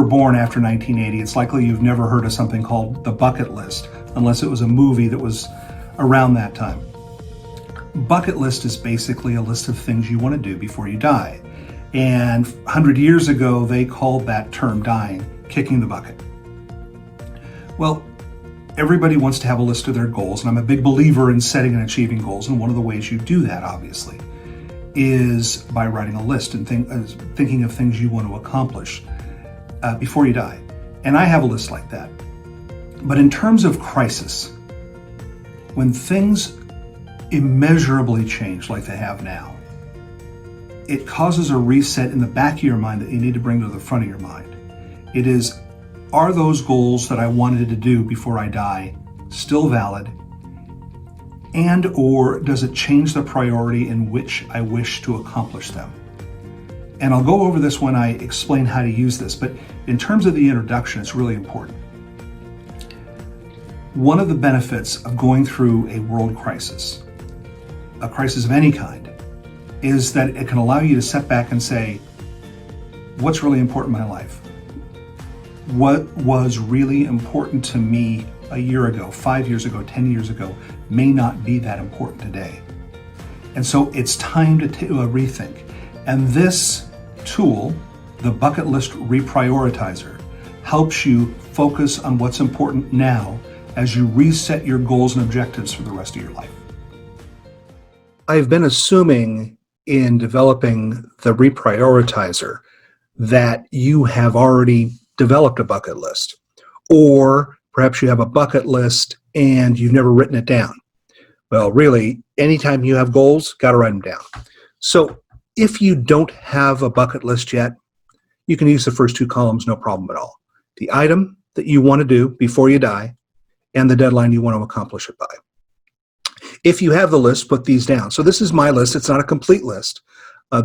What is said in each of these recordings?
born after 1980, it's likely you've never heard of something called the bucket list, unless it was a movie that was around that time. Bucket list is basically a list of things you want to do before you die. And 100 years ago, they called that term dying, kicking the bucket. Well, everybody wants to have a list of their goals, and I'm a big believer in setting and achieving goals, and one of the ways you do that, obviously, is by writing a list and thinking of things you want to accomplish before you die. And I have a list like that. But in terms of crisis, when things immeasurably change like they have now, it causes a reset in the back of your mind that you need to bring to the front of your mind. It is, are those goals that I wanted to do before I die still valid? And or does it change the priority in which I wish to accomplish them? And I'll go over this when I explain how to use this, but in terms of the introduction, it's really important. One of the benefits of going through a world crisis, a crisis of any kind, is that it can allow you to step back and say, what's really important in my life? What was really important to me a year ago, 5 years ago, 10 years ago, may not be that important today. And so it's time to rethink. And this tool, the Bucket List Reprioritizer, helps you focus on what's important now as you reset your goals and objectives for the rest of your life. I've been assuming in developing the Reprioritizer that you have already developed a bucket list, or perhaps you have a bucket list and you've never written it down. Well, really, anytime you have goals, got to write them down. So if you don't have a bucket list yet, you can use the first two columns, no problem at all. The item that you want to do before you die and the deadline you want to accomplish it by. If you have the list, put these down. So this is my list. It's not a complete list.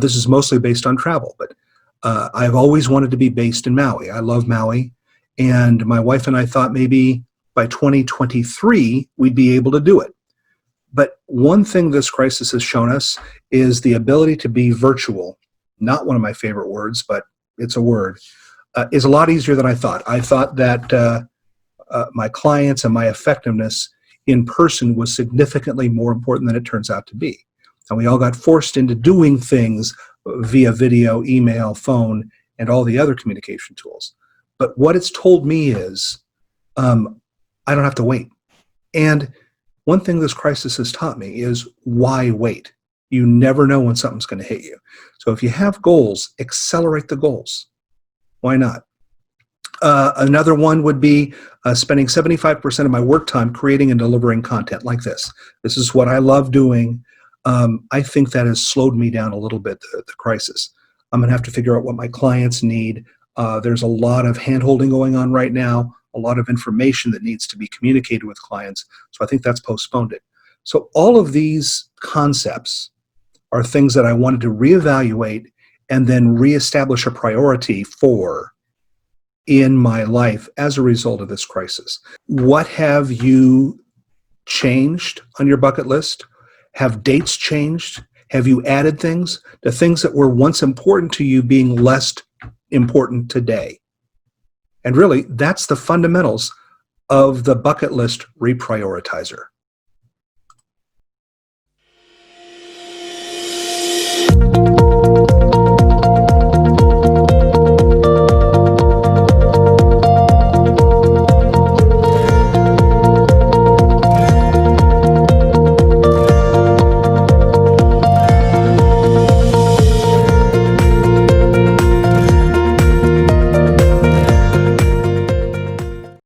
This is mostly based on travel, but I've always wanted to be based in Maui. I love Maui, and my wife and I thought maybe by 2023 we'd be able to do it. But one thing this crisis has shown us is the ability to be virtual, not one of my favorite words, but it's a word, is a lot easier than I thought. I thought that my clients and my effectiveness in person was significantly more important than it turns out to be. And we all got forced into doing things via video, email, phone, and all the other communication tools. But what it's told me is I don't have to wait. And one thing this crisis has taught me is why wait? You never know when something's going to hit you. So if you have goals, accelerate the goals. Why not? Another one would be spending 75% of my work time creating and delivering content like this. This is what I love doing. I think that has slowed me down a little bit, the crisis. I'm going to have to figure out what my clients need. There's a lot of hand-holding going on right now, a lot of information that needs to be communicated with clients. So I think that's postponed it. So all of these concepts are things that I wanted to reevaluate and then reestablish a priority for in my life as a result of this crisis. What have you changed on your bucket list? Have dates changed? Have you added things? The things that were once important to you being less important today? And really, that's the fundamentals of the Bucket List Reprioritizer.